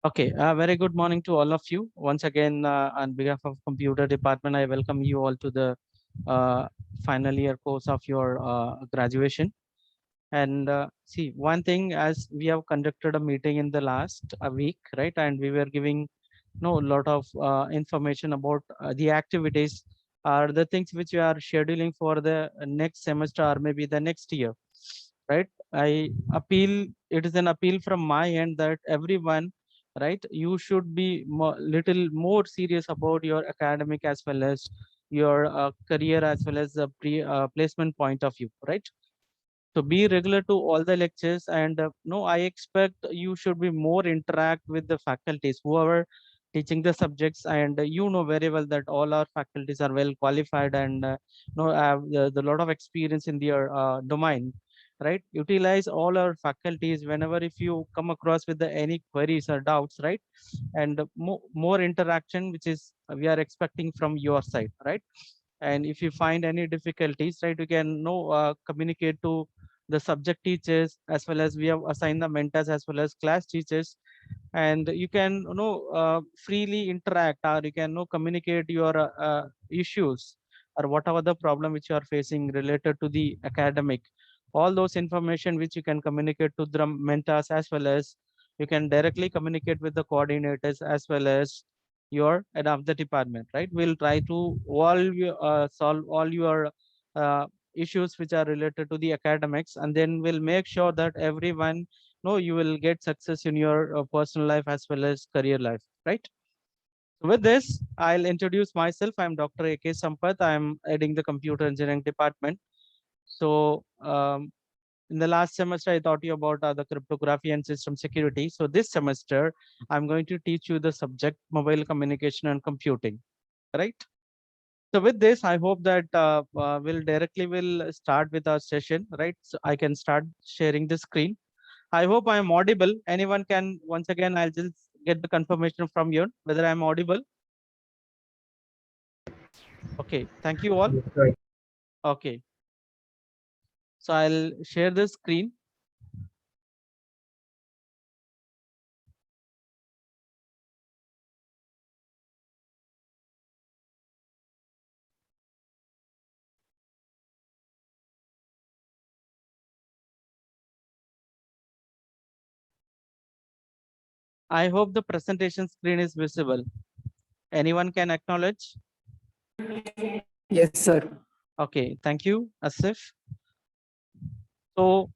Okay, very good morning to all of you. Once again, on behalf of Computer Department, I welcome you all to the uh, final year course of your graduation. And see, one thing, as we have conducted a meeting in the last a week, right? And we were giving no a lot of information about the activities are the things which we are scheduling for the next semester or maybe the next year, right? I appeal, it is an appeal from my end that everyone, right, you should be little more serious about your academic as well as your career as well as the placement point of view, right? So be regular to all the lectures, and no, I expect you should be more interact with the faculties, whoever teaching the subjects, and you know very well that all our faculties are well qualified and know have the lot of experience in their domain, right? Utilize all our faculties whenever if you come across with any queries or doubts, right? And more interaction, which is we are expecting from your side, right? And if you find any difficulties, right, you can know communicate to the subject teachers, as well as we have assigned the mentors as well as class teachers, and you can freely interact, or you can communicate your issues or whatever the problem which you are facing related to the academic, all those information which you can communicate to the mentors, as well as you can directly communicate with the coordinators as well as your head of the department, right? We'll try to solve all your issues which are related to the academics, and then we'll make sure that everyone know you will get success in your personal life as well as career life, right? So with this, I'll introduce myself. I'm Dr. AK Sampath. I'm heading the computer engineering department. So in the last semester, I taught you about the cryptography and system security. So this semester, I'm going to teach you the subject mobile communication and computing, right? So with this, I hope that we'll directly will start with our session, right? So I can start sharing the screen. I hope I am audible. Anyone can, once again, I'll just get the confirmation from you whether I'm audible. Okay, thank you all. Right. Okay, so I'll share the screen. I hope the presentation screen is visible. Anyone can acknowledge? Yes, sir. Okay, thank you, Asif. So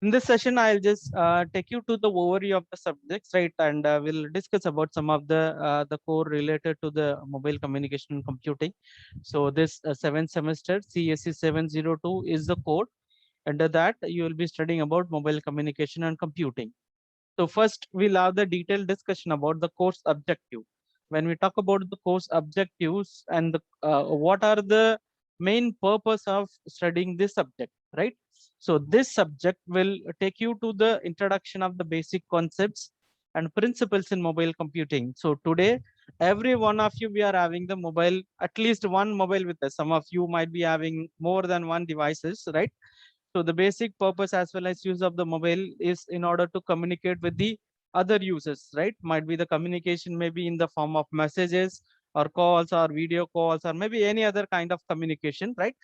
in this session, I'll just take you to the overview of the subjects, right? And we'll discuss about some of the core related to the mobile communication and computing. So this seventh semester, CSE 702 is the core. Under that, you will be studying about mobile communication and computing. So first, we'll have the detailed discussion about the course objective. When we talk about the course objectives and what are the main purpose of studying this subject, right? So this subject will take you to the introduction of the basic concepts and principles in mobile computing. So today, every one of you, we are having the mobile, at least one mobile with us. Some of you might be having more than one devices, right? So the basic purpose as well as use of the mobile is in order to communicate with the other users, right? Might be the communication maybe in the form of messages or calls or video calls or maybe any other kind of communication, right?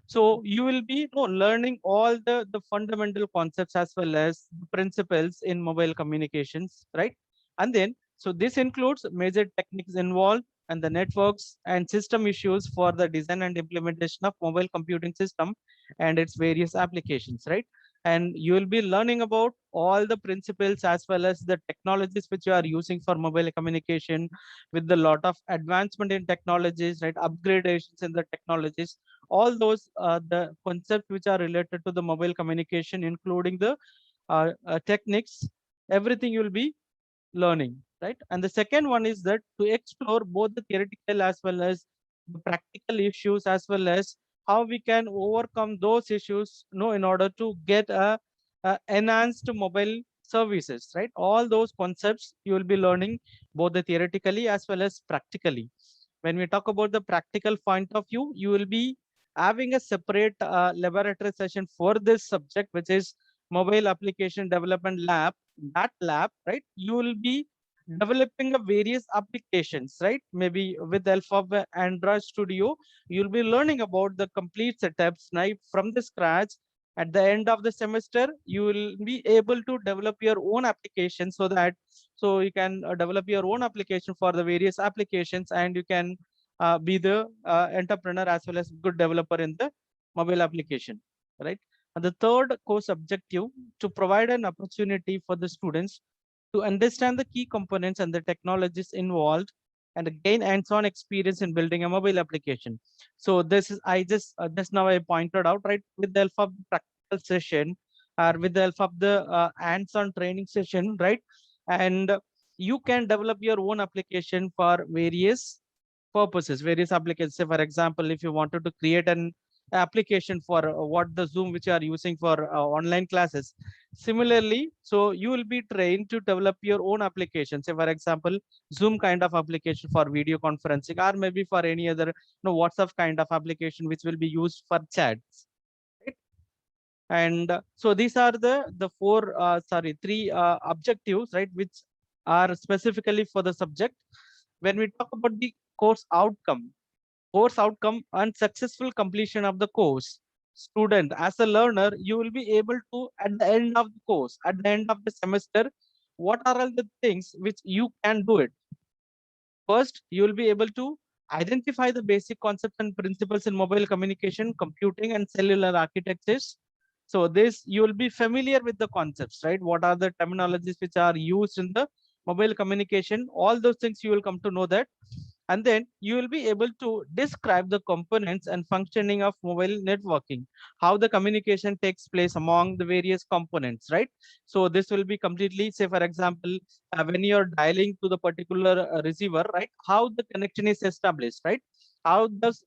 So you will be learning all the fundamental concepts as well as principles in mobile communications, right? And then so this includes major techniques involved and the networks and system issues for the design and implementation of mobile computing system and its various applications, right? And you will be learning about all the principles as well as the technologies which you are using for mobile communication, with the lot of advancement in technologies, right? Upgradations in the technologies, all those the concepts which are related to the mobile communication, including the techniques, everything you will be learning, right? And the second one is that to explore both the theoretical as well as the practical issues, as well as how we can overcome those issues, in order to get a enhanced mobile services, right? All those concepts you will be learning both the theoretically as well as practically. When we talk about the practical point of view, you will be having a separate laboratory session for this subject, which is mobile application development lab. That lab, right, you will be developing a various applications, right? Maybe with the help of Android Studio, you'll be learning about the complete setups, right, from the scratch. At the end of the semester, you will be able to develop your own application, so that you can develop your own application for the various applications, and you can be the entrepreneur as well as good developer in the mobile application, right? And the third course objective, to provide an opportunity for the students to understand the key components and the technologies involved and gain hands-on experience in building a mobile application. So this is, I just now I pointed out, right, with the help of the practical session or with the help of the hands-on training session, right? And you can develop your own application for various purposes, various applications. Say, for example, if you wanted to create an application for what the Zoom which you are using for online classes. Similarly, so you will be trained to develop your own application. Say, for example, Zoom kind of application for video conferencing, or maybe for any other, WhatsApp kind of application which will be used for chats. Right? And so these are the four, three objectives, right, which are specifically for the subject. When we talk about the course outcome and successful completion of the course, student as a learner, you will be able to, at the end of the course, at the end of the semester, what are all the things which you can do it. First, you will be able to identify the basic concepts and principles in mobile communication, computing, and cellular architectures. So this, you will be familiar with the concepts, right? What are the terminologies which are used in the mobile communication? All those things you will come to know that. And then you will be able to describe the components and functioning of mobile networking, how the communication takes place among the various components, right? So this will be completely, say, for example, when you're dialing to the particular receiver, right, how the connection is established, right? How those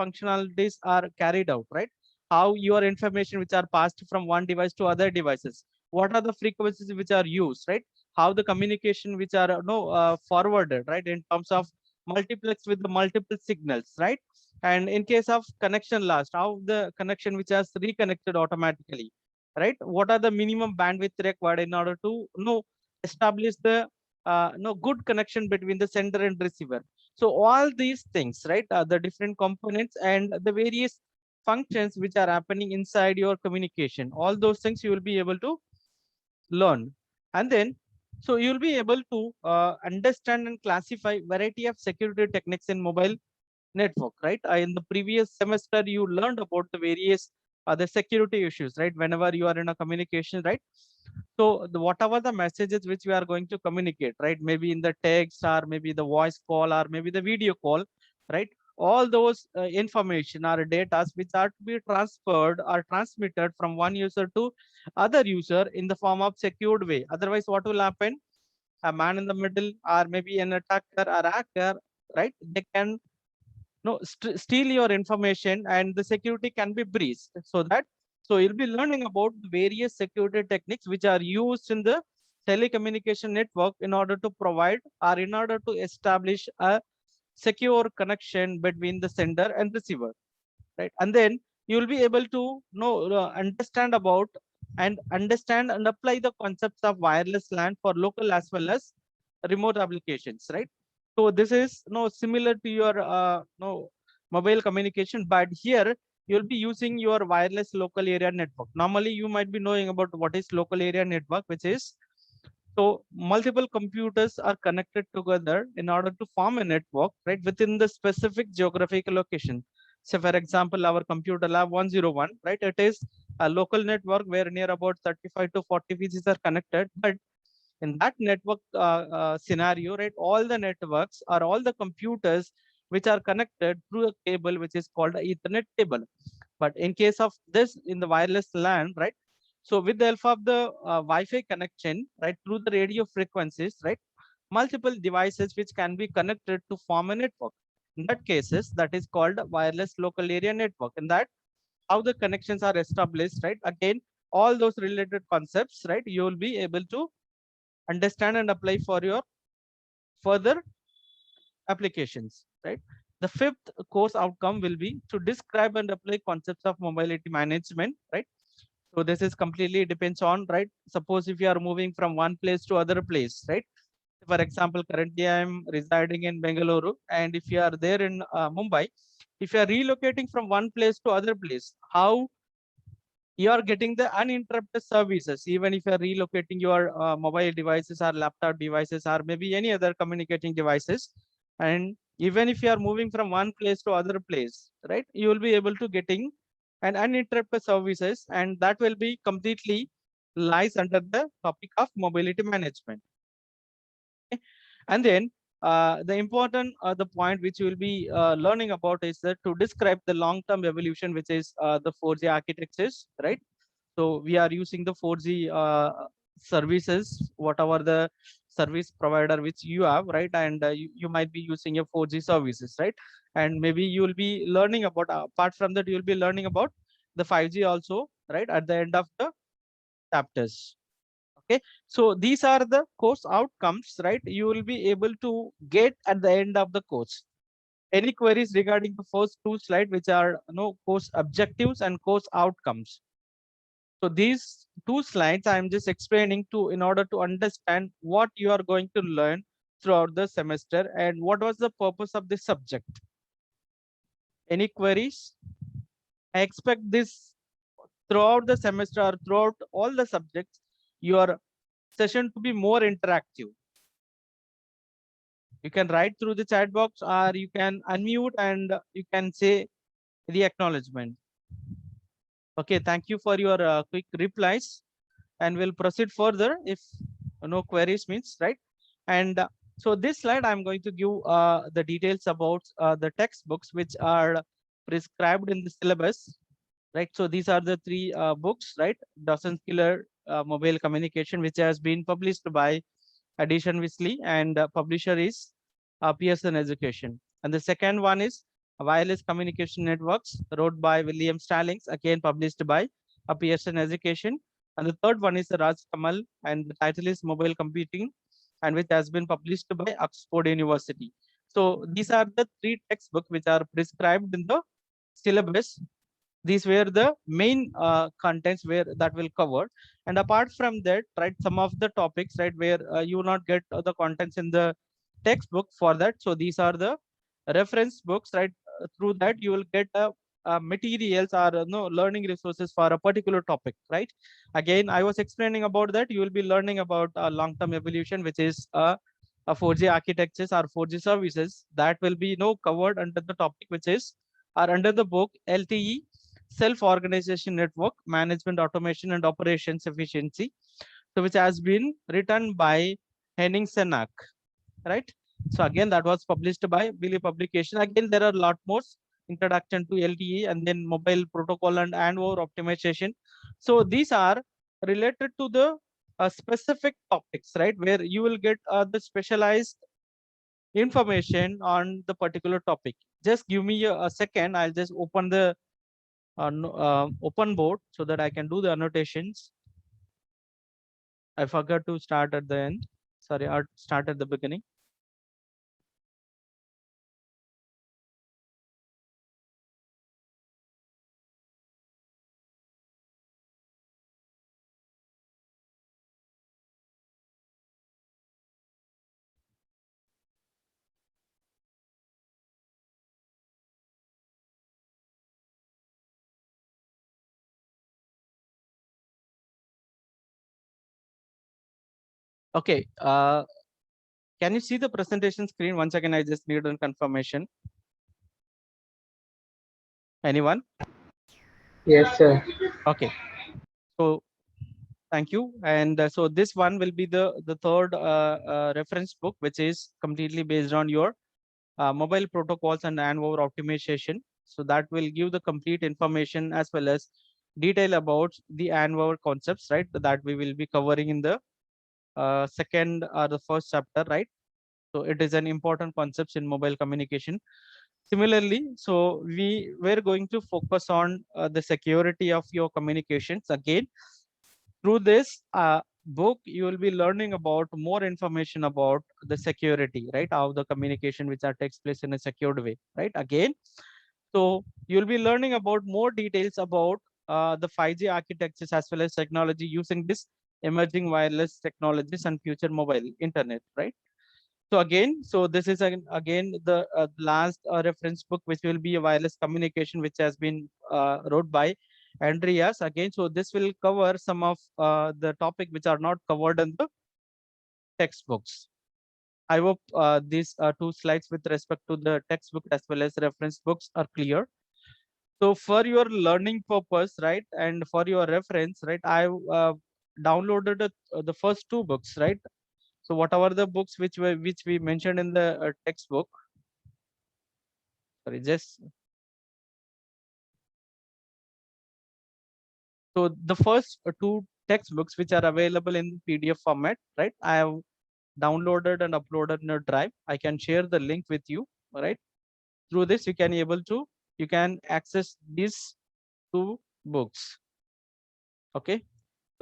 functionalities are carried out, right? How your information which are passed from one device to other devices, what are the frequencies which are used, right? How the communication which are forwarded, right, in terms of multiplex with the multiple signals, right? And in case of connection lost, how the connection which has reconnected automatically, right? What are the minimum bandwidth required in order to establish the good connection between the sender and receiver. So all these things, right, the different components and the various functions which are happening inside your communication, all those things you will be able to learn. And then so you'll be able to understand and classify variety of security techniques in mobile network, right? In the previous semester you learned about the various the security issues, right, whenever you are in a communication, right? So whatever the messages which we are going to communicate, right, maybe in the text or maybe the voice call or maybe the video call, right, all those information or data which are to be transferred or transmitted from one user to other user in the form of secured way. Otherwise, what will happen? A man in the middle or maybe an attacker or hacker, right, they can steal your information and the security can be breached. So you'll be learning about various security techniques which are used in the telecommunication network in order to provide or in order to establish a secure connection between the sender and receiver, right? And then you will be able to understand and apply the concepts of wireless LAN for local as well as remote applications, right? So this is similar to your mobile communication, but here you'll be using your wireless local area network. Normally you might be knowing about what is local area network, which is, so multiple computers are connected together in order to form a network, right, within the specific geographical location. So for example, our computer lab 101, right, it is a local network where near about 35 to 40 PCs are connected. But in that network scenario, right, all the networks or all the computers which are connected through a cable which is called a Ethernet cable. But in case of this in the wireless LAN, right, so with the help of the Wi-Fi connection, right, through the radio frequencies, right, multiple devices which can be connected to form a network. In that cases, that is called wireless local area network. In that, how the connections are established, right? Again, all those related concepts, right, you will be able to understand and apply for your further applications, right? The fifth course outcome will be to describe and apply concepts of mobility management, right? So this is completely depends on, right? Suppose if you are moving from one place to other place, right? For example, currently I am residing in Bengaluru, and if you are there in Mumbai, if you are relocating from one place to other place, how you are getting the uninterrupted services, even if you are relocating your mobile devices or laptop devices or maybe any other communicating devices, and even if you are moving from one place to other place, right, you will be able to getting an uninterrupted services, and that will be completely lies under the topic of mobility management. Okay? And then the important the point which you will be learning about is that to describe the long-term evolution, which is the 4G architectures, right? So we are using the 4G services, whatever the service provider which you have, right? And you might be using your 4G services, right? And maybe you will be learning about, apart from that, you will be learning about the 5G also, right? At the end of the chapters. Okay, so these are the course outcomes, right? You will be able to get at the end of the course. Any queries regarding the first two slides, which are course objectives and course outcomes? So these two slides I am just explaining to in order to understand what you are going to learn throughout the semester and what was the purpose of this subject. Any queries? I expect this throughout the semester or throughout all the subjects, your session to be more interactive. You can write through the chat box or you can unmute and you can say the acknowledgement. Okay, thank you for your quick replies, and we'll proceed further if no queries means, right? And so this slide, I'm going to give the details about the textbooks which are prescribed in the syllabus, right? So these are the three books, right? Dawson's Killer Mobile Communication, which has been published by Edition Wesley, and publisher is Pearson Education. And the second one is Wireless Communication Networks, wrote by William Stallings, again published by Pearson Education. And the third one is Raj Kamal, and the title is Mobile Computing, and which has been published by Oxford University. So these are the three textbooks which are prescribed in the syllabus. These were the main contents where that will cover, and apart from that, right, some of the topics, right, where you will not get the contents in the textbook for that. So these are the reference books, right? Through that you will get materials or no learning resources for a particular topic, right? Again, I was explaining about that. You will be learning about long-term evolution, which is a 4G architectures or 4G services that will be covered under the topic, which is or under the book LTE, Self-Organization Network Management, Automation and Operations Efficiency, so which has been written by Henning Senak, right? So again, that was published by Wiley Publication. Again, there are a lot more: introduction to LTE, and then mobile protocol and over optimization. So these are related to the specific topics, right, where you will get the specialized information on the particular topic. Just give me a second. I'll just open the open board so that I can do the annotations. I forgot to start at the end. Sorry, I'll start at the beginning. Okay. Can you see the presentation screen? Once again, I just need a confirmation. Anyone? Yes, sir. Okay. So thank you. And so this one will be the third reference book, which is completely based on your mobile protocols and over optimization. So that will give the complete information as well as detail about the over concepts, right? That we will be covering in the second or the first chapter, right? So it is an important concept in mobile communication. Similarly, so we were going to focus on the security of your communications. Again, through this book, you will be learning about more information about the security, right? How the communication which are takes place in a secured way, right? Again, so you'll be learning about more details about the 5G architectures as well as technology using this emerging wireless technologies and future mobile internet, right? So again, so this is again the last reference book, which will be a wireless communication, which has been wrote by Andreas again. So this will cover some of the topic which are not covered in the textbooks. I hope these two slides with respect to the textbook as well as reference books are clear. So for your learning purpose, right, and for your reference, right, I downloaded the first two books, right. So whatever the books which we mentioned in the textbook, sorry, just so the first two textbooks which are available in PDF format, right? I have downloaded and uploaded in a drive. I can share the link with you, right? Through this, you can access these two books. Okay.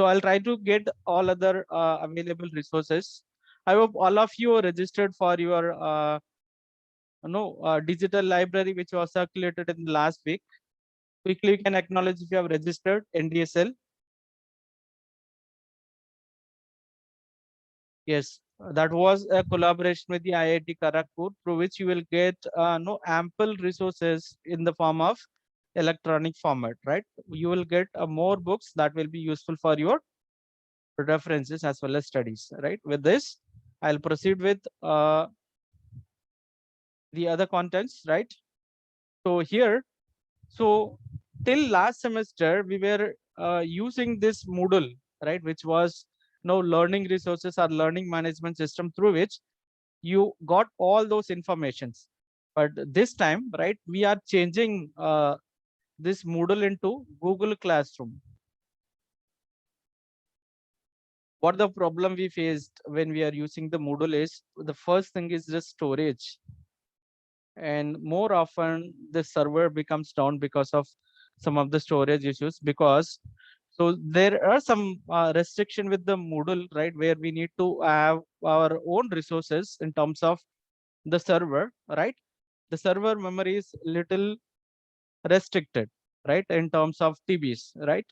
So I'll try to get all other available resources. I hope all of you are registered for your digital library, which was circulated in the last week. Quickly, you can acknowledge if you have registered NDSL. Yes, that was a collaboration with the IIT Kharagpur, through which you will get no ample resources in the form of electronic format, right? You will get more books that will be useful for your references as well as studies, right? With this, I'll proceed with the other contents, right? So here, so till last semester, we were using this Moodle, right? Which was no learning resources or learning management system through which you got all those informations. But this time, right, we are changing this Moodle into Google Classroom. What the problem we faced when we are using the Moodle is, the first thing is the storage. And more often the server becomes down because of some of the storage issues, because so there are some restriction with the Moodle, right, where we need to have our own resources in terms of the server, right? The server memory is little restricted, right, in terms of TBs, right?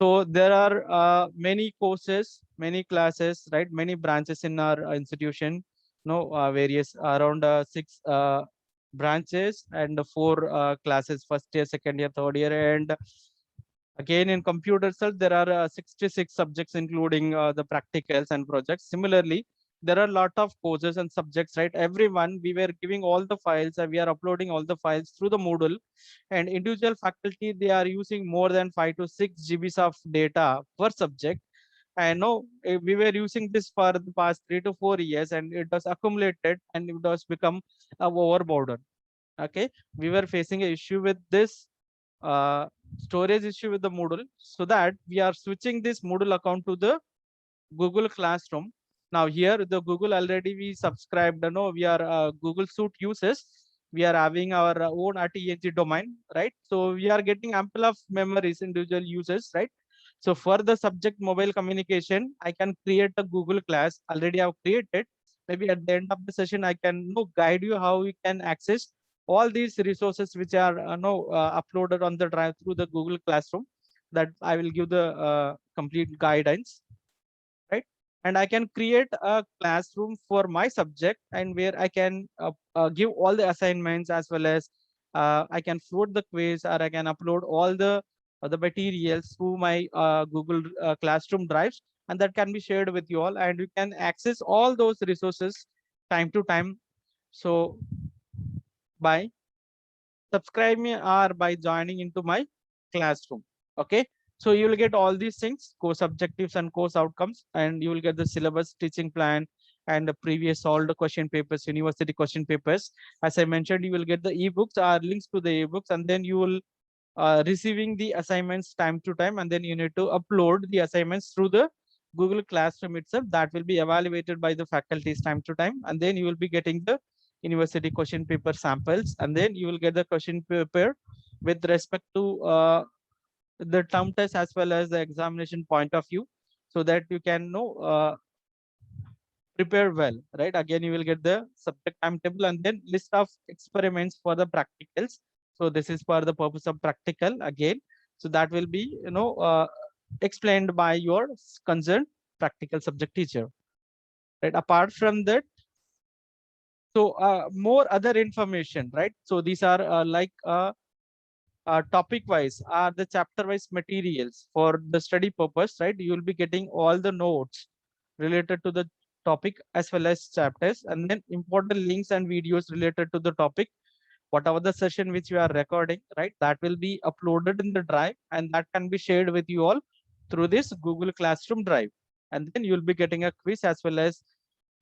So there are many courses, many classes, right, many branches in our institution. No, various around six branches and four classes: first year, second year, third year, and again in computer itself there are 66 subjects, including the practicals and projects. Similarly, there are a lot of courses and subjects, right? Everyone, we were giving all the files and we are uploading all the files through the Moodle, and individual faculty, they are using more than 5 to 6 GBs of data per subject. I know we were using this for the past 3 to 4 years, and it was accumulated and it was become overburden. Okay, we were facing an issue with this storage issue with the Moodle, so that we are switching this Moodle account to the Google Classroom. Now here the Google already we subscribed, we are Google Suite users. We are having our own RTNG domain, right? So we are getting ample of memories, individual users, right? So for the subject mobile communication, I can create a Google class. Already I've created. Maybe at the end of the session, I can guide you how you can access all these resources which are uploaded on the drive through the Google Classroom. That I will give the complete guidance, right? And I can create a classroom for my subject, and where I can give all the assignments, as well as I can float the quiz, or I can upload all the materials through my Google Classroom drives, and that can be shared with you all, and you can access all those resources time to time. So by subscribe me or by joining into my classroom. Okay, so you will get all these things, course objectives and course outcomes, and you will get the syllabus, teaching plan, and the previous solved question papers, university question papers. As I mentioned, you will get the ebooks or links to the ebooks, and then you will receiving the assignments time to time, and then you need to upload the assignments through the Google Classroom itself. That will be evaluated by the faculties time to time, and then you will be getting the university question paper samples, and then you will get the question paper with respect to the term test as well as the examination point of view, so that you can know prepare well, right? Again, you will get the subject timetable and then list of experiments for the practicals. So this is for the purpose of practical again. So that will be, explained by your concerned practical subject teacher. Right. Apart from that, so more other information, right? So these are topic wise are the chapter wise materials for the study purpose, right? You will be getting all the notes related to the topic as well as chapters, and then important links and videos related to the topic. Whatever the session which you are recording, right, that will be uploaded in the drive, and that can be shared with you all through this Google Classroom drive. And then you'll be getting a quiz as well as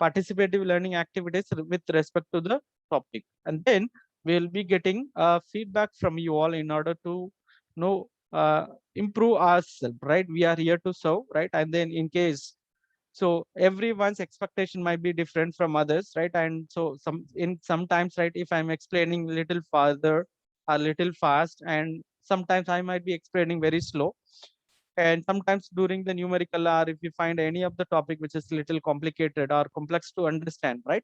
participative learning activities with respect to the topic. And then we'll be getting feedback from you all in order to know improve ourselves, right? We are here to serve, right? And then in case, so everyone's expectation might be different from others, right? And so sometimes, right, if I'm explaining little farther, a little fast, and sometimes I might be explaining very slow, and sometimes during the numerical hour, if you find any of the topic which is little complicated or complex to understand, right,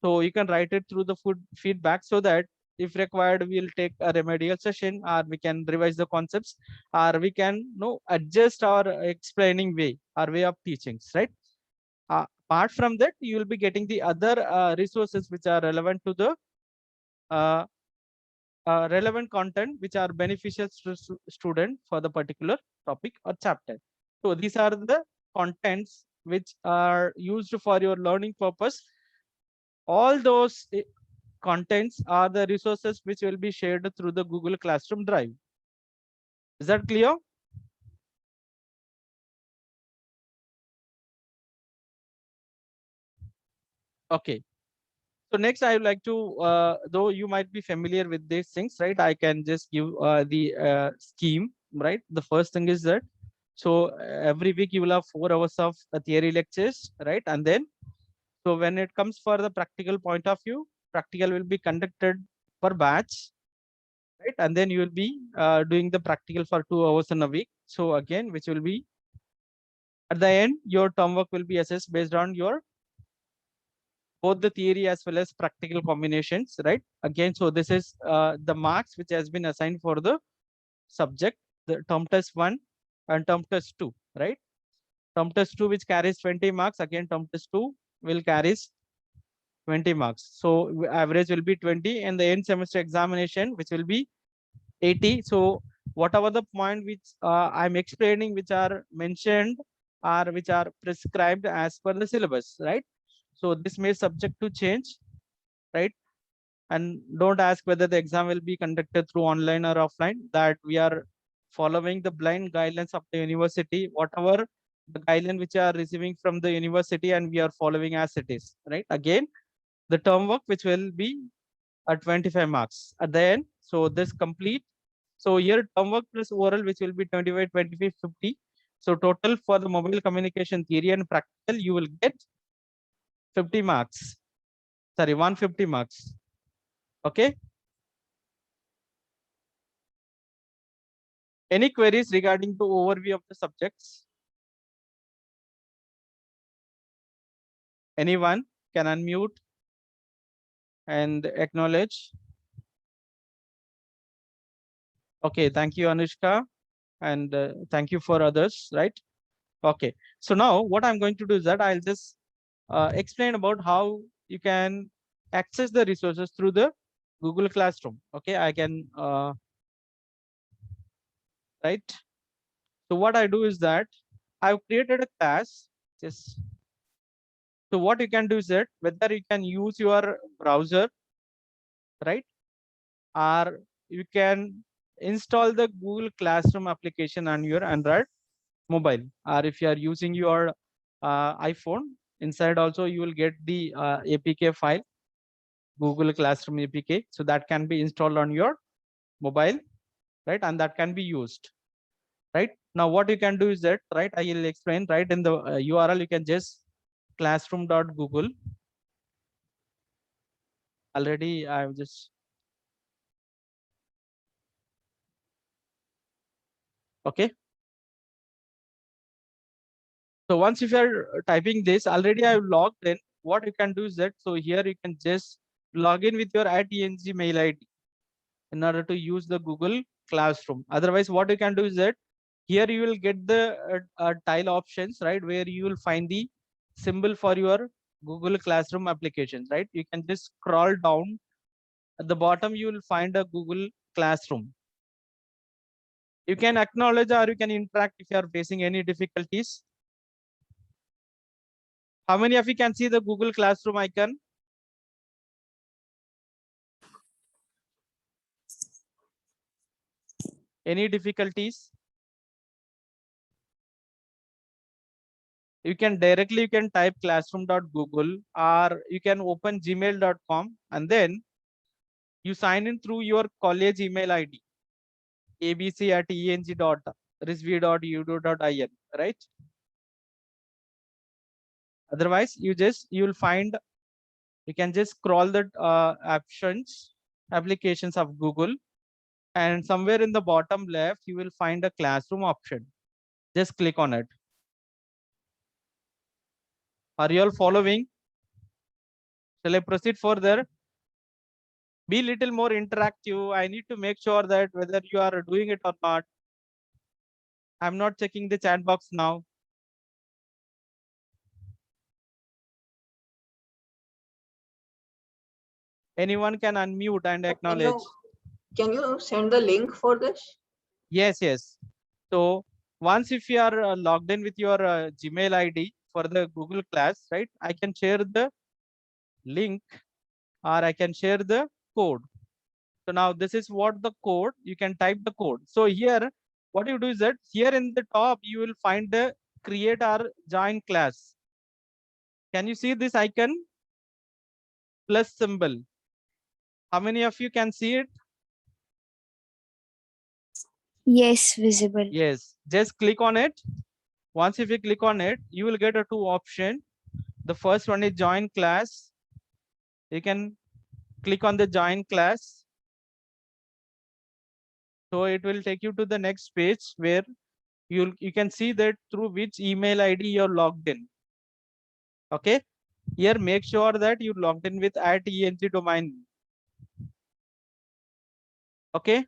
so you can write it through the food feedback, so that if required, we'll take a remedial session, or we can revise the concepts, or we can adjust our explaining way, our way of teachings, right? Apart from that, you will be getting the other resources which are relevant to the uh, relevant content which are beneficial to student for the particular topic or chapter. So these are the contents which are used for your learning purpose. All those contents are the resources which will be shared through the Google Classroom drive. Is that clear? Okay. So next, I would like to, though you might be familiar with these things, right? I can just give the scheme, right? The first thing is that, so every week you will have 4 hours of theory lectures, right? And then, so when it comes for the practical point of view, practical will be conducted per batch, right? And then you will be doing the practical for 2 hours in a week. So again, which will be at the end, your term work will be assessed based on your both the theory as well as practical combinations, right? Again, so this is the marks which has been assigned for the subject, the term test 1 and term test 2, right? Term test 2 which carries 20 marks, again term test 2 will carries 20 marks. So average will be 20, and the end semester examination which will be 80. So whatever the point which I'm explaining, which are mentioned or which are prescribed as per the syllabus, right? So this may subject to change, right? And don't ask whether the exam will be conducted through online or offline, that we are following the blind guidelines of the university, whatever the guideline which are receiving from the university, and we are following as it is, right? Again, the term work which will be at 25 marks at the end. So this complete. So here term work plus oral which will be 25, 25, 50. So total for the mobile communication theory and practical, you will get 50 marks. Sorry, 150 marks. Okay. Any queries regarding the overview of the subjects? Anyone can unmute and acknowledge. Okay, thank you, Anushka, and thank you for others, right? Okay, so now what I'm going to do is that I'll just explain about how you can access the resources through the Google Classroom. Okay, I can, right? So what I do is that I've created a class. Just so what you can do is that whether you can use your browser, right? Or you can install the Google Classroom application on your Android mobile, or if you are using your iPhone, inside also you will get the APK file, Google Classroom APK. So that can be installed on your mobile, right? And that can be used, right? Now what you can do is that, right, I will explain, right? In the URL, you can just classroom.google. Already I've just, okay. So once if you're typing this, already I've logged in. What you can do is that, so here you can just log in with your @ENG mail ID in order to use the Google Classroom. Otherwise, what you can do is that here you will get the tile options, right, where you will find the symbol for your Google Classroom applications, right? You can just scroll down. At the bottom, you will find a Google Classroom. You can acknowledge or you can interact if you are facing any difficulties. How many of you can see the Google Classroom icon? Any difficulties? You can type classroom.google, or you can open gmail.com and then you sign in through your college email ID, abc@eng.risv.edu.in, right? Otherwise, you can just scroll the applications of Google, and somewhere in the bottom left, you will find a classroom option. Just click on it. Are you all following? Shall I proceed further? Be little more interactive. I need to make sure that whether you are doing it or not. I'm not checking the chat box now. Anyone can unmute and acknowledge. Can you send the link for this? Yes. So once if you are logged in with your Gmail ID for the Google Class, right? I can share the link or I can share the code. So now this is what the code, you can type the code. So here, what you do is that here in the top, you will find the create or join class. Can you see this icon? Plus symbol. How many of you can see it? Yes, visible. Yes, just click on it. Once if you click on it, you will get a two option. The first one is join class. You can click on the join class. So it will take you to the next page where you can see that through which email ID you're logged in. Okay. Here, make sure that you logged in with @eng domain. Okay.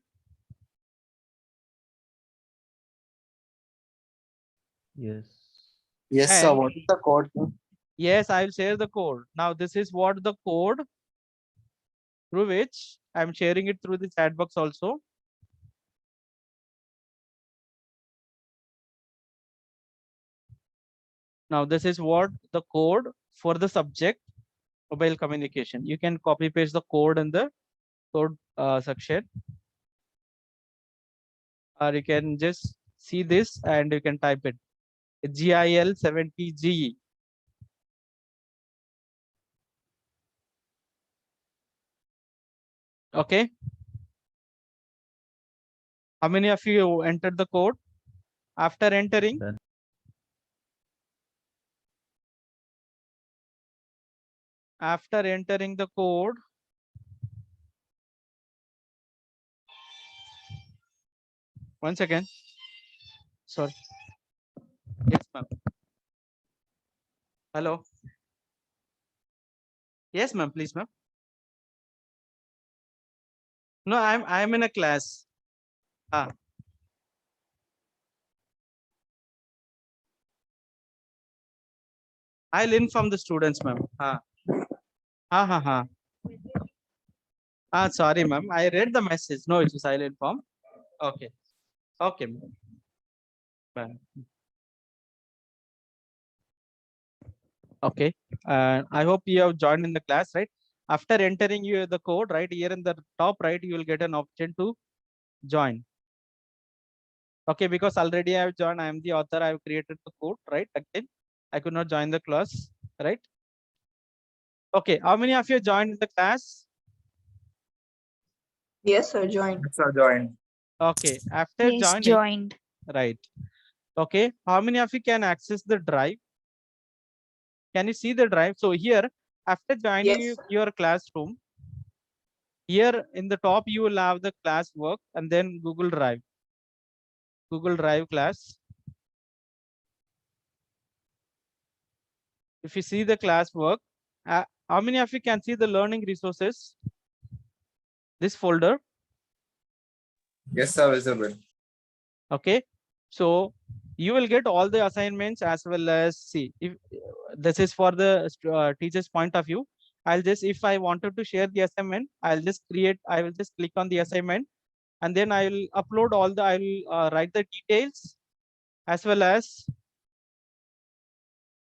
Yes. Yes, sir. And What is the code? yes, I will share the code. Now, this is what the code through which I'm sharing it through the chat box also. Now, this is what the code for the subject mobile communication. You can copy paste the code in the code section, or you can just see this and you can type it. GIL70GE. Okay. How many of you entered the code? After entering, Done. the code, once again. Sorry. Yes, ma'am. Hello. Yes, ma'am. Please, ma'am. No, I'm in a class. I'll inform the students, ma'am. Sorry, ma'am. I read the message. No issues. I'll inform. Okay. Okay, ma'am. Bye. Okay. I hope you have joined in the class, right? After entering the code, right here in the top right, you will get an option to join. Okay, because already I have joined. I am the author. I have created the code, right? Again, I could not join the class, right? Okay. How many of you joined in the class? Yes, sir. Join. Sir, joined. Okay. After Yes, joining, joined. right? Okay. How many of you can access the drive? Can you see the drive? So here, after joining Yes. your classroom, here in the top, you will have the class work and then Google Drive. Google Drive class. If you see the class work, how many of you can see the learning resources? This folder. Yes, sir, visible. Okay, so you will get all the assignments as well as, see, if this is for the teacher's point of view, I'll just, if I wanted to share the assignment, I will just click on the assignment, and then I will upload all the, I will write the details as well as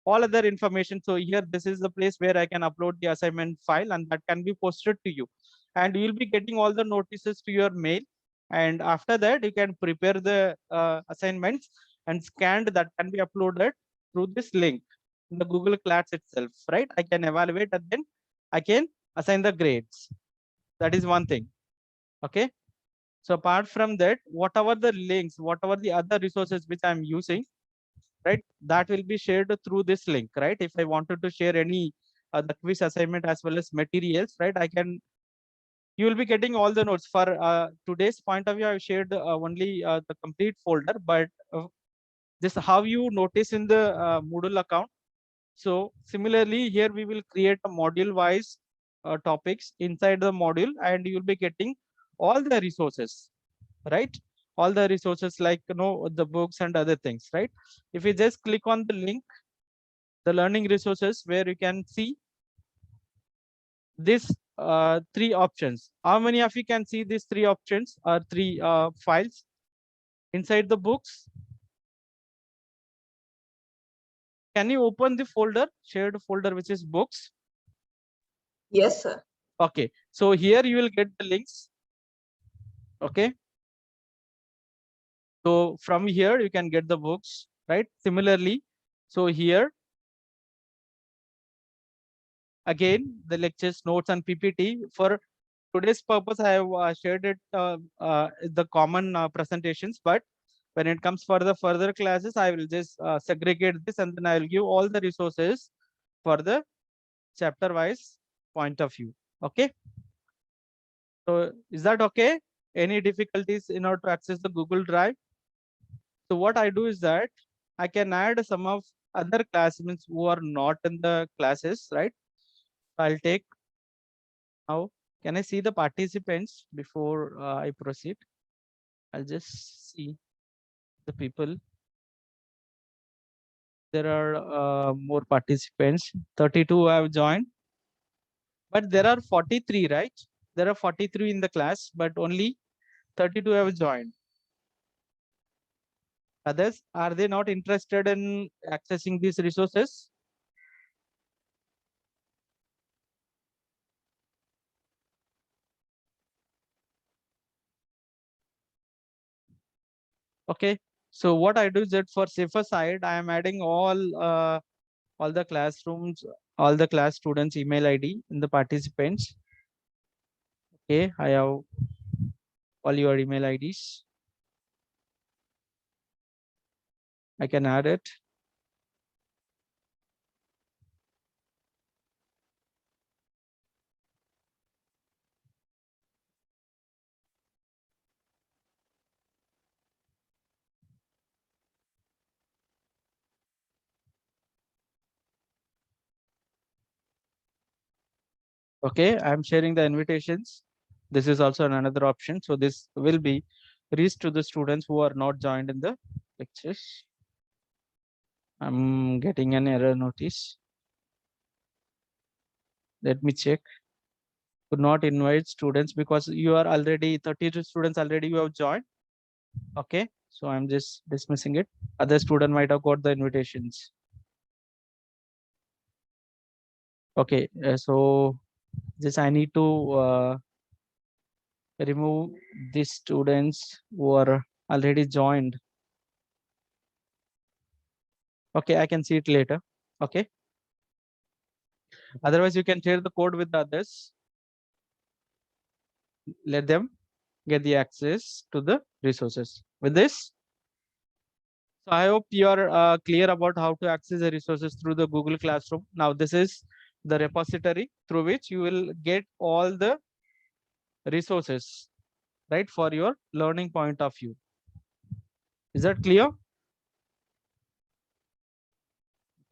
all other information. So here, this is the place where I can upload the assignment file, and that can be posted to you, and you'll be getting all the notices to your mail. And after that, you can prepare the assignments and scanned, that can be uploaded through this link in the Google Class itself, right? I can evaluate, and then I can assign the grades. That is one thing. Okay. So apart from that, whatever the links, whatever the other resources which I'm using, right, that will be shared through this link, right? If I wanted to share any the quiz assignment as well as materials, right, I can, you will be getting all the notes. For today's point of view, I've shared only the complete folder, but this how you notice in the Moodle account. So similarly, here we will create a module wise topics inside the module, and you will be getting all the resources, right? All the resources, like, the books and other things, right? If you just click on the link, the learning resources, where you can see this three options. How many of you can see these three options or three files inside the books? Can you open the folder, shared folder, which is books? Yes, sir. Okay, so here you will get the links. Okay, so from here you can get the books, right? Similarly, so here again, the lectures, notes, and PPT. For today's purpose, I have shared it the common presentations, but when it comes for the further classes, I will just segregate this, and then I will give all the resources for the chapter wise point of view. Okay, so is that okay? Any difficulties in order to access the Google Drive? So what I do is that I can add some of other classmates who are not in the classes, right? I'll take now. Can I see the participants before I proceed? I'll just see the people. There are more participants. 32 have joined, but there are 43, right? There are 43 in the class, but only 32 have joined. Others, are they not interested in accessing these resources? Okay, so what I do is that for safer side, I am adding all the classrooms, all the class students' email ID in the participants. Okay, I have all your email IDs. I can add it. Okay, I'm sharing the invitations. This is also another option. So this will be reached to the students who are not joined in the lectures. I'm getting an error notice. Let me check. Could not invite students because you are already 32 students already you have joined. Okay, so I'm just dismissing it. Other student might have got the invitations. Okay, so this I need to remove these students who are already joined. Okay, I can see it later. Okay. Otherwise, you can share the code with the others. Let them get the access to the resources. With this, so I hope you are clear about how to access the resources through the Google Classroom. Now, this is the repository through which you will get all the resources, right, for your learning point of view. Is that clear?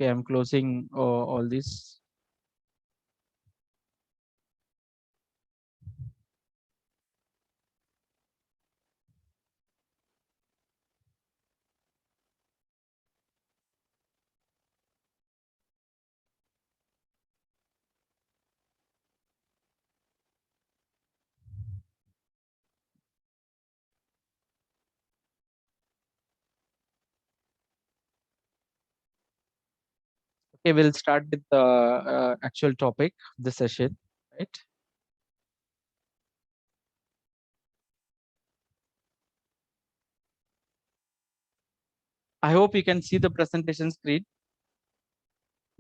Okay, I'm closing all these. Okay, we'll start with the actual topic of the session, right? I hope you can see the presentation screen.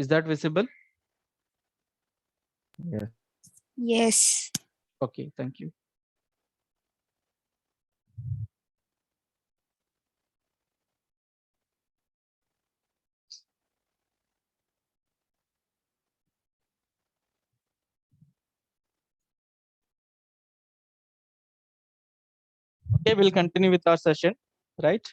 Is that visible? Yes. Okay, thank you. Okay, we'll continue with our session, right?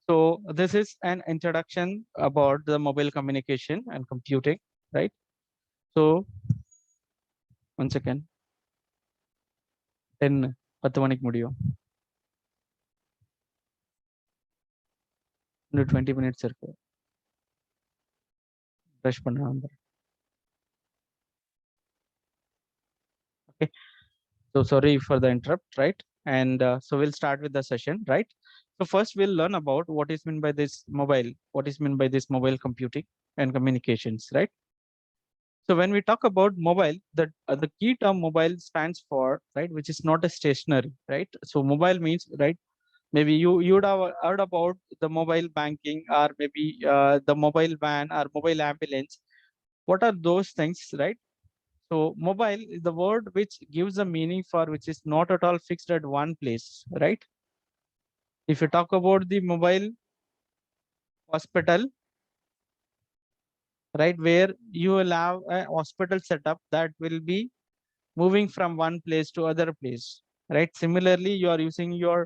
So this is an introduction about the mobile communication and computing, right? So one second. 10 மணிக்கு முடியும். இன்னும் 20 minutes இருக்கு. Brush பண்ண Okay. So sorry for the interrupt, right? And so we'll start with the session, right? So first we'll learn about what is meant by this mobile, what is meant by this mobile computing and communications, right? So when we talk about mobile, the key term mobile stands for, right, which is not a stationary, right? So mobile means, right, maybe you would have heard about the mobile banking, or maybe the mobile van or mobile ambulance. What are those things, right? So mobile is the word which gives a meaning for which is not at all fixed at one place, right? If you talk about the mobile hospital, right, where you will have a hospital setup that will be moving from one place to other place, right? Similarly, you are using your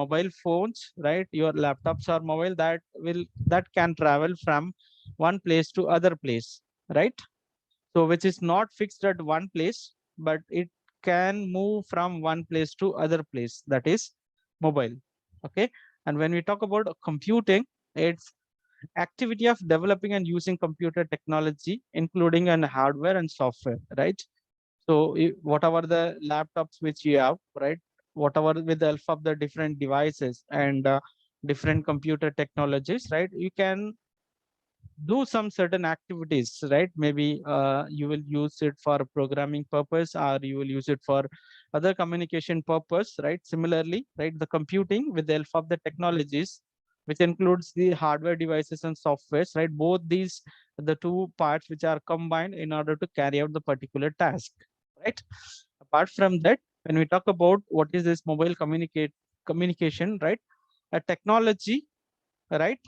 mobile phones, right? Your laptops or mobile that can travel from one place to other place, right? So which is not fixed at one place, but it can move from one place to other place, that is mobile. Okay. And when we talk about computing, it's activity of developing and using computer technology, including an hardware and software, right? So whatever the laptops which you have, right? Whatever with the help of the different devices and different computer technologies, right? You can do some certain activities, right? Maybe you will use it for programming purpose, or you will use it for other communication purpose, right? Similarly, right, the computing with the help of the technologies, which includes the hardware devices and softwares, right? Both these the two parts which are combined in order to carry out the particular task, right? Apart from that, when we talk about what is this mobile communication, right? A technology, right,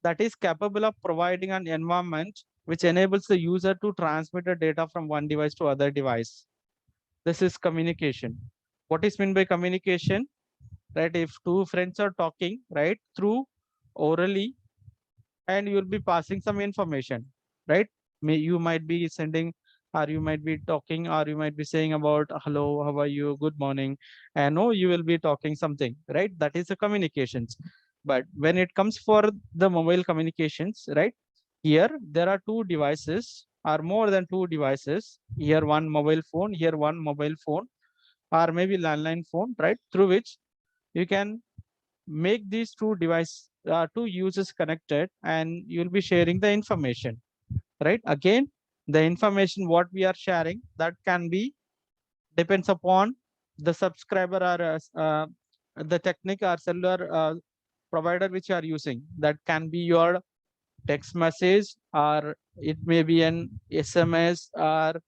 that is capable of providing an environment which enables the user to transmit the data from one device to other device. This is communication. What is meant by communication? Right? If two friends are talking, right, through orally, and you will be passing some information, right? You might be sending, or you might be talking, or you might be saying about hello, how are you, good morning, and no, you will be talking something, right? That is the communications. But when it comes for the mobile communications, right, here there are two devices or more than two devices. Here one mobile phone, here one mobile phone, or maybe landline phone, right, through which you can make these two users connected, and you'll be sharing the information, right? Again, the information what we are sharing, that can be depends upon the subscriber or the technique or cellular provider which you are using. That can be your text message, or it may be an SMS or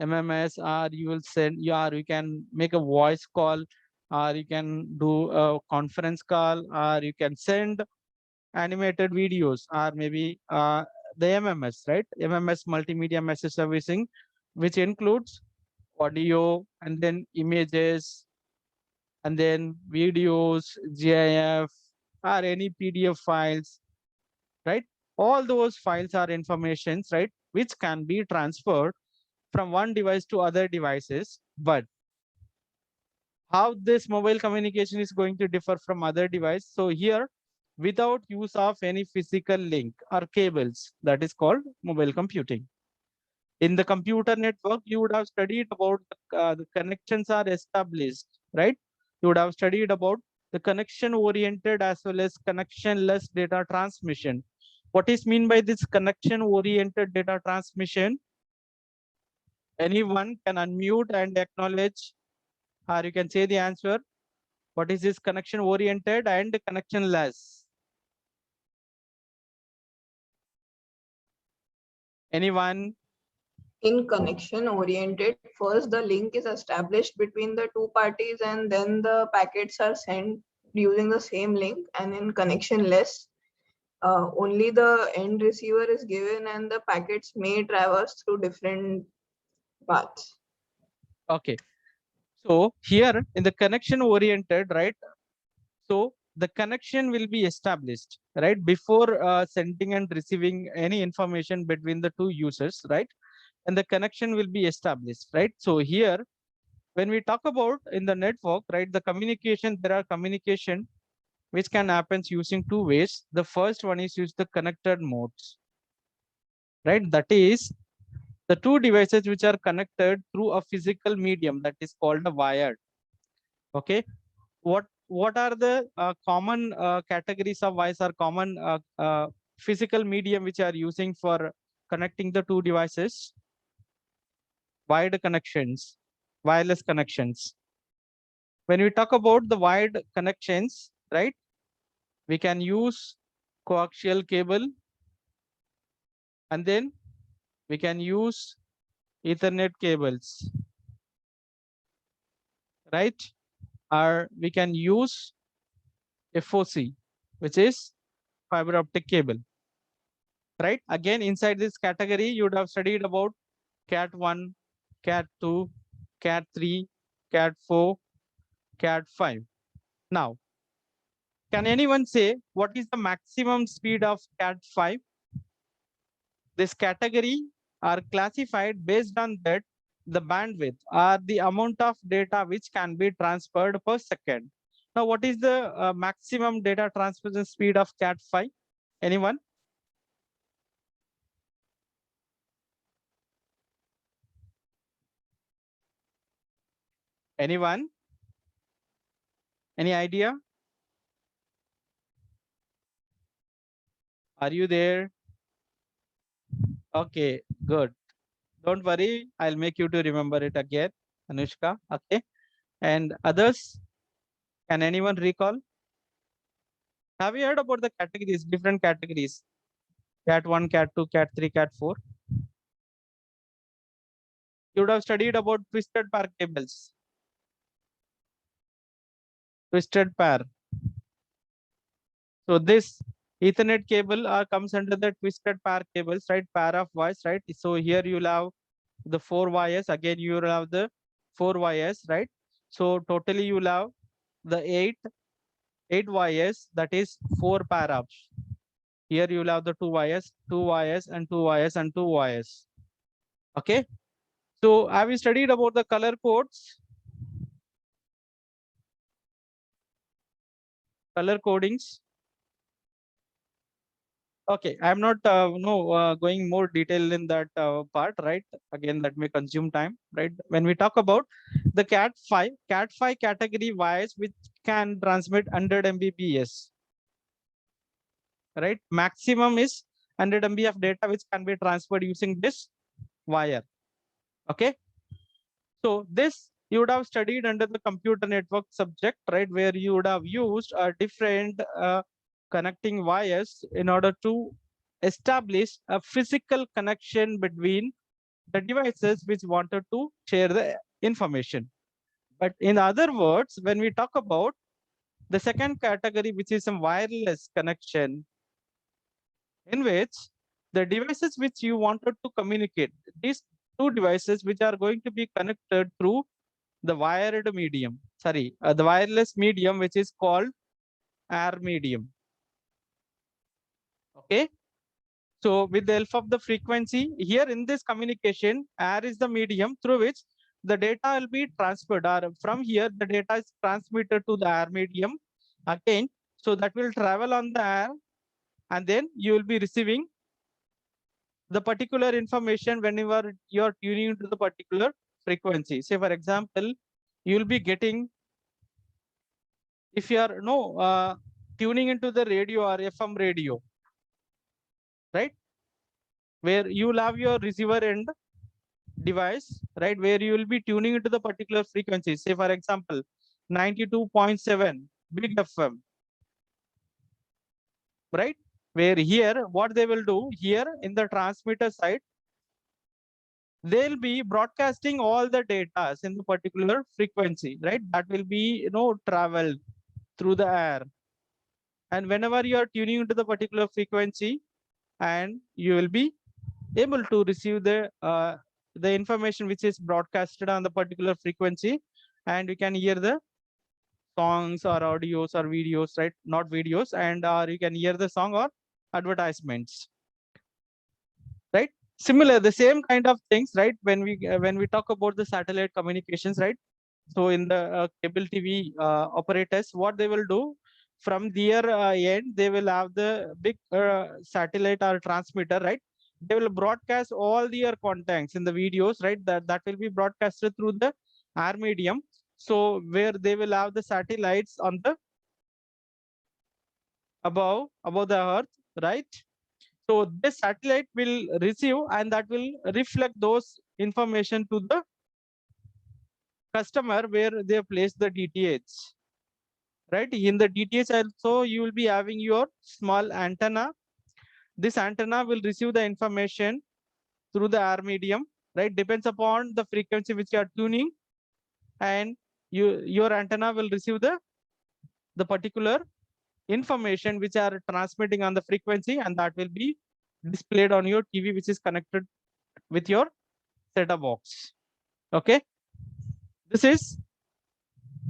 MMS, or you will send, or you can make a voice call, or you can do a conference call, or you can send animated videos, or maybe the MMS, right? MMS multimedia message servicing, which includes audio and then images and then videos, GIF, or any PDF files, right? All those files are informations, right, which can be transferred from one device to other devices. But how this mobile communication is going to differ from other device? So here, without use of any physical link or cables, that is called mobile computing. In the computer network, you would have studied about the connections are established, right? You would have studied about the connection oriented as well as connectionless data transmission. What is mean by this connection oriented data transmission? Anyone can unmute and acknowledge, or you can say the answer. What is this connection oriented and connectionless? Anyone? In connection oriented, first the link is established between the two parties and then the packets are sent using the same link. And in connectionless, only the end receiver is given and the packets may traverse through different paths. Okay. So here in the connection oriented, right? So the connection will be established, right? Before sending and receiving any information between the two users, right? And the connection will be established, right? So here, when we talk about in the network, right, the communication, there are communication which can happen using two ways. The first one is use the connected modes, right? That is the two devices which are connected through a physical medium that is called a wired. Okay. What are the common categories of wires or common physical medium which are using for connecting the two devices? Wired connections, wireless connections. When we talk about the wired connections, right, we can use coaxial cable, and then we can use Ethernet cables, right? Or we can use FOC, which is fiber optic cable, right? Again, inside this category, you would have studied about Cat 1, Cat 2, Cat 3, Cat 4, Cat 5. Now, can anyone say what is the maximum speed of Cat 5? This category are classified based on that the bandwidth or the amount of data which can be transferred per second. Now, what is the maximum data transmission speed of Cat 5? Anyone? Anyone? Any idea? Are you there? Okay, good. Don't worry, I'll make you to remember it again, Anushka. Okay. And others, can anyone recall? Have you heard about the categories, different categories? Cat 1, Cat 2, Cat 3, Cat 4. You would have studied about twisted pair cables. Twisted pair. So this Ethernet cable comes under the twisted pair cables, right? Pair of wires, right? So here you'll have the 4 wires. Again, you will have the 4 wires, right? So totally you'll have the eight wires. That is 4 pair ups. Here you'll have the 2 wires, 2 wires, and 2 wires, and 2 wires. Okay. So have you studied about the color codes? Color codings? Okay, I'm not going more detail in that part, right? Again, that may consume time, right? When we talk about the Cat 5 category wires which can transmit 100 Mbps, right? Maximum is 100 MB of data which can be transferred using this wire. Okay. So this you would have studied under the computer network subject, right? Where you would have used different connecting wires in order to establish a physical connection between the devices which wanted to share the information. But in other words, when we talk about the second category, which is a wireless connection, in which the devices which you wanted to communicate, these two devices which are going to be connected through the wired medium, the wireless medium, which is called air medium. Okay. So with the help of the frequency here in this communication, air is the medium through which the data will be transferred, or from here the data is transmitted to the air medium again. So that will travel on the air, and then you will be receiving the particular information whenever you are tuning into the particular frequency. Say for example, you will be getting, if you are tuning into the radio or FM radio, right? Where you will have your receiver end device, right? Where you will be tuning into the particular frequency. Say for example, 92.7 big FM, right? Where here, what they will do here in the transmitter side, they'll be broadcasting all the data in the particular frequency, right? That will be, traveled through the air. And whenever you are tuning into the particular frequency, and you will be able to receive the information which is broadcasted on the particular frequency, and you can hear the songs or audios or videos, right? Not videos, and or you can hear the song or advertisements, right? Similar, the same kind of things, right? When we talk about the satellite communications, right? So in the cable TV operators, what they will do from their end, they will have the big satellite or transmitter, right? They will broadcast all their contents in the videos, right? That will be broadcasted through the air medium. So where they will have the satellites on the above the earth, right? So this satellite will receive and that will reflect those information to the customer where they place the DTH. Right, in the DTH also you will be having your small antenna. This antenna will receive the information through the air medium, right? Depends upon the frequency which you are tuning, and your antenna will receive the particular information which are transmitting on the frequency, and that will be displayed on your TV which is connected with your set-top box. Okay, this is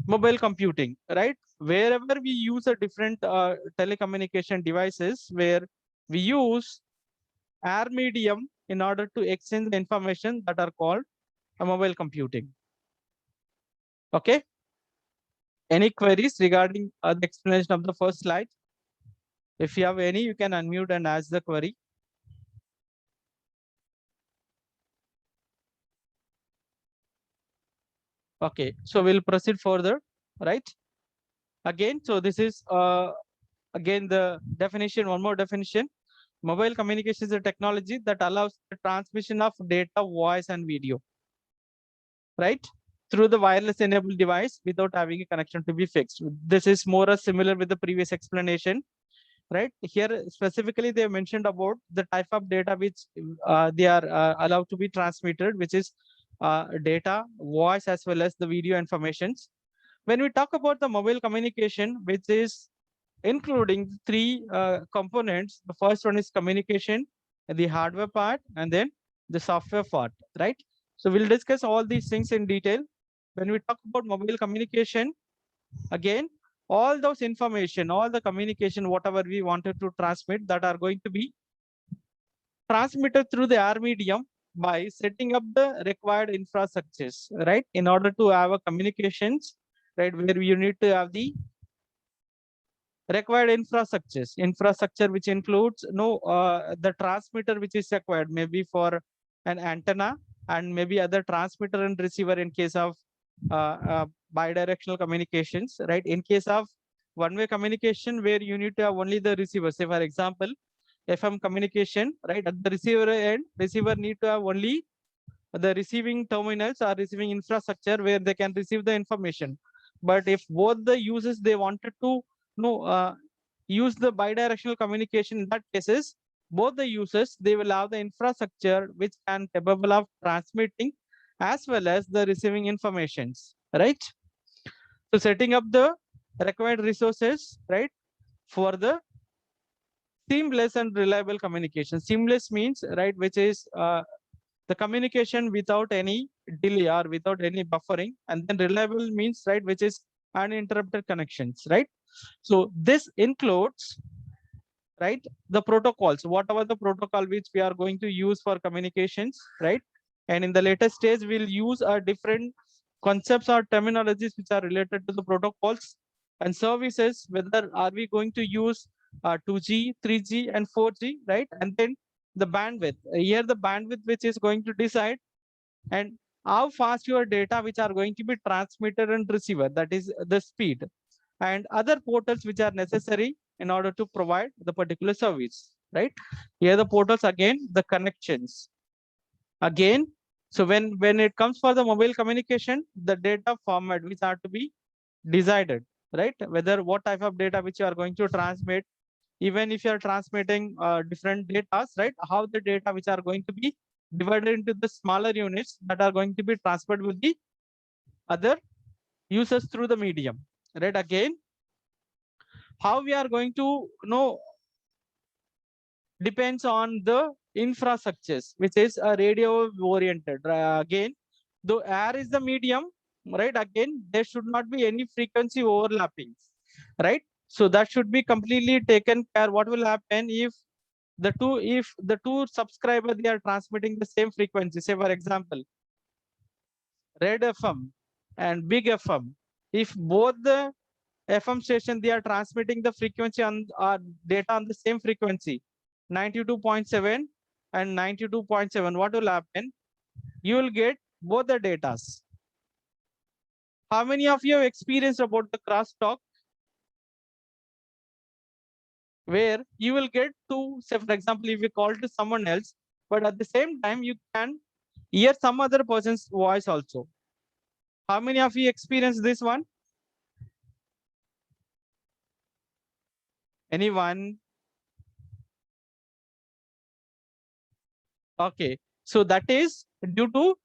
mobile computing, right? Wherever we use a different telecommunication devices, where we use air medium in order to exchange the information, that are called a mobile computing. Okay, any queries regarding the explanation of the first slide? If you have any, you can unmute and ask the query. Okay, so we'll proceed further, right? Again, so this is again the definition, one more definition. Mobile communication is a technology that allows the transmission of data, voice, and video, right? Through the wireless enabled device without having a connection to be fixed. This is more or similar with the previous explanation, right? Here specifically they mentioned about the type of data which they are allowed to be transmitted, which is data, voice, as well as the video informations. When we talk about the mobile communication, which is including three components, the first one is communication, the hardware part, and then the software part, right? So we'll discuss all these things in detail. When we talk about mobile communication, again, all those information, all the communication, whatever we wanted to transmit, that are going to be transmitted through the air medium by setting up the required infrastructures, right? In order to have a communications, right, where you need to have the required infrastructure which includes the transmitter which is required, maybe for an antenna, and maybe other transmitter and receiver in case of bidirectional communications, right? In case of one-way communication, where you need to have only the receiver, say for example FM communication, right? At the receiver end, receiver need to have only the receiving terminals or receiving infrastructure where they can receive the information. But if both the users they wanted to use the bidirectional communication, in that cases both the users they will have the infrastructure which can capable of transmitting as well as the receiving informations, right? So setting up the required resources, right, for the seamless and reliable communication. Seamless means, right, which is the communication without any delay or without any buffering, and then reliable means, right, which is uninterrupted connections, right? So this includes, right, the protocols, whatever the protocol which we are going to use for communications, right? And in the later stage, we'll use different concepts or terminologies which are related to the protocols and services, whether are we going to use 2G, 3G, and 4G, right? And then the bandwidth. Here the bandwidth which is going to decide, and how fast your data which are going to be transmitted and received, that is the speed, and other portals which are necessary in order to provide the particular service, right? Here the portals again, the connections again. So when it comes for the mobile communication, the data format which are to be decided, right? Whether what type of data which you are going to transmit, even if you are transmitting different data, right? How the data which are going to be divided into the smaller units that are going to be transferred with the other users through the medium, right? Again, how we are going to know depends on the infrastructures, which is a radio oriented. Again, though air is the medium, right? Again, there should not be any frequency overlapping, right? So that should be completely taken care. What will happen if the two subscribers they are transmitting the same frequency? Say for example, Red FM and Big FM. If both the FM station they are transmitting the frequency on data on the same frequency, 92.7 and 92.7, what will happen? You will get both the datas. How many of you have experienced about the crosstalk where you will get to, say for example, if you call to someone else, but at the same time you can hear some other person's voice also. How many of you experienced this one? Anyone? Okay, so that is due to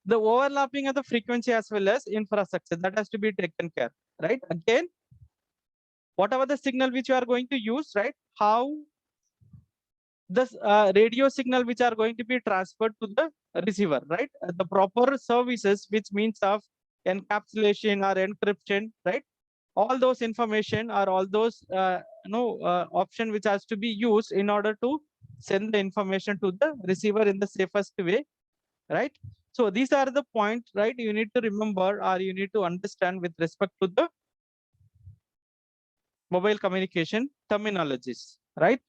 the overlapping of the frequency as well as infrastructure that has to be taken care, right? Again, whatever the signal which you are going to use, right? How this radio signal which are going to be transferred to the receiver, right? The proper services, which means of encapsulation or encryption, right? All those information or all those option which has to be used in order to send the information to the receiver in the safest way, right? So these are the points, right? You need to remember or you need to understand with respect to the mobile communication terminologies, right?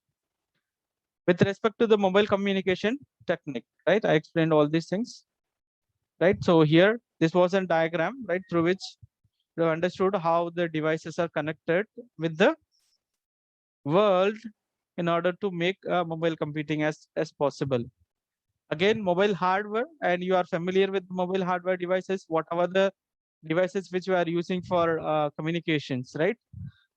With respect to the mobile communication technique, right? I explained all these things, right? So here, this was a diagram, right? Through which you understood how the devices are connected with the world in order to make mobile computing as possible. Again, mobile hardware, and you are familiar with mobile hardware devices, whatever the devices which you are using for communications, right?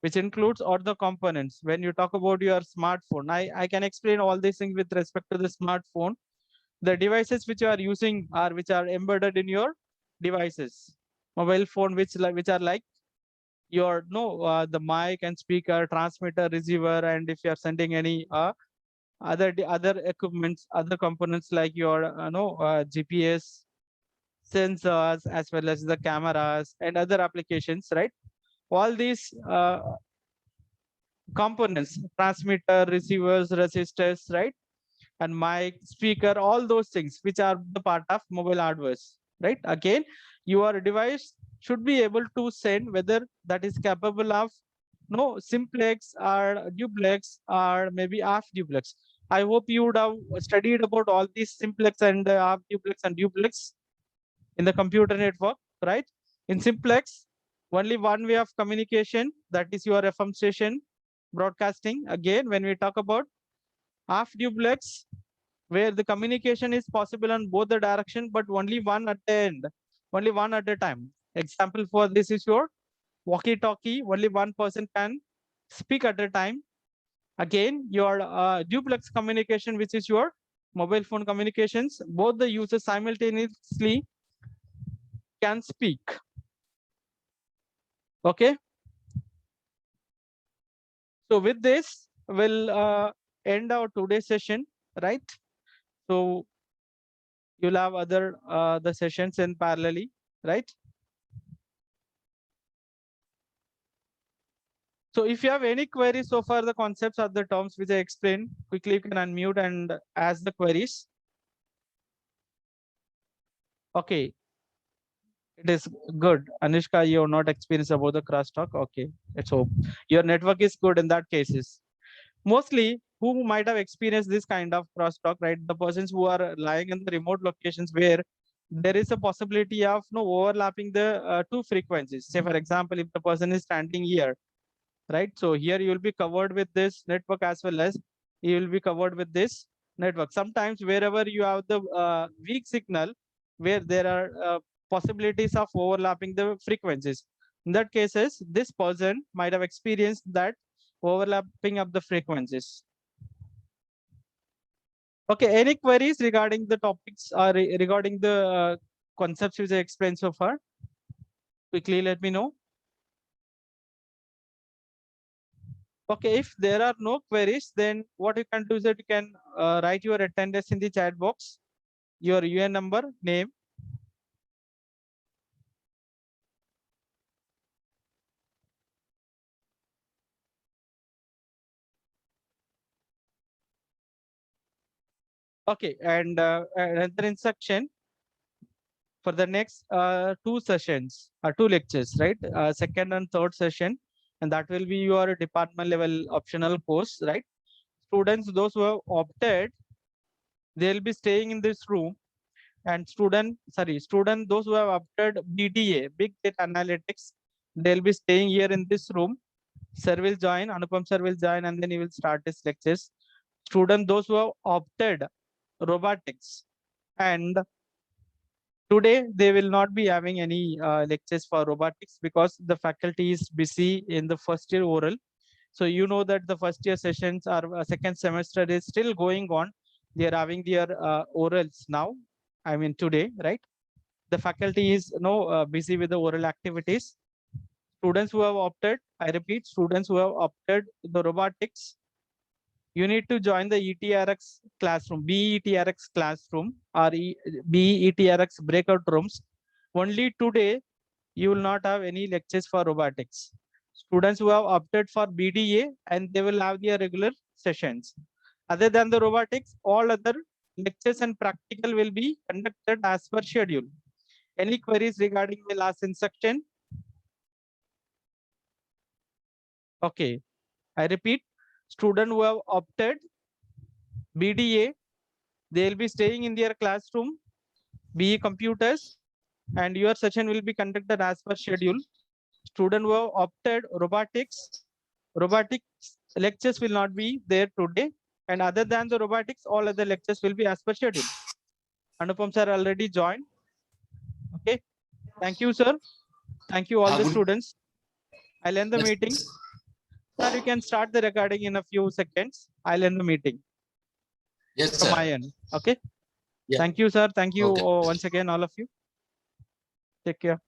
Which includes all the components. When you talk about your smartphone, I can explain all these things with respect to the smartphone. The devices which you are using are which are embedded in your devices. Mobile phone which are like your the mic and speaker, transmitter, receiver, and if you are sending any other equipments, other components like your GPS, sensors, as well as the cameras and other applications, right? All these components, transmitter, receivers, resistors, right? And mic, speaker, all those things which are the part of mobile hardware, right? Again, your device should be able to send whether that is capable of simplex or duplex or maybe half duplex. I hope you would have studied about all these simplex and half duplex and duplex in the computer network, right? In simplex, only one way of communication, that is your FM station broadcasting. Again, when we talk about half duplex, where the communication is possible on both the direction, but only one at the end, only one at a time. Example for this is your walkie-talkie, only one person can speak at a time. Again, your duplex communication, which is your mobile phone communications, both the users simultaneously can speak. Okay. So with this, we'll end our today's session, right? So you'll have other the sessions in parallelly, right? So if you have any queries so far, the concepts or the terms which I explained, quickly you can unmute and ask the queries. Okay. It is good. Anushka, you have not experienced about the crosstalk. Okay, let's hope your network is good in that cases. Mostly who might have experienced this kind of crosstalk, right? The persons who are lying in the remote locations where there is a possibility of overlapping the two frequencies. Say for example, if the person is standing here, right? So here you will be covered with this network as well as you will be covered with this network. Sometimes wherever you have the weak signal, where there are possibilities of overlapping the frequencies. In that cases, this person might have experienced that overlapping of the frequencies. Okay, any queries regarding the topics or regarding the concepts which I explained so far? Quickly let me know. Okay, if there are no queries, then what you can do is that you can write your attendance in the chat box, your UN number, name. Okay, and another instruction for the next two sessions or two lectures, right? Second and third session, and that will be your department level optional course, right? Students, those who have opted, they'll be staying in this room, and student, those who have opted BDA, Big Data Analytics, they'll be staying here in this room. Sir will join, Anupam sir will join, and then he will start his lectures. Student, those who have opted robotics, and today they will not be having any lectures for robotics because the faculty is busy in the first year oral. So you know that the first year sessions or second semester is still going on. They are having their orals now. I mean today, right? The faculty is busy with the oral activities. Students who have opted, I repeat, students who have opted the robotics, you need to join the ETRX classroom, BETRX classroom or BETRX breakout rooms. Only today, you will not have any lectures for robotics. Students who have opted for BDA, and they will have their regular sessions. Other than the robotics, all other lectures and practical will be conducted as per schedule. Any queries regarding the last instruction? Okay, I repeat, student who have opted BDA, they will be staying in their classroom, BE computers, and your session will be conducted as per schedule. Student who have opted robotics lectures will not be there today, and other than the robotics, all other lectures will be as per schedule. Anupam sir already joined. Okay, thank you, sir. Thank you, all the students. I'll end the meeting. Sir, you can start the recording in a few seconds. I'll end the meeting Yes, from sir. my end. Okay. Yeah. Thank you, sir. Thank you Okay. once again, all of you. Take care.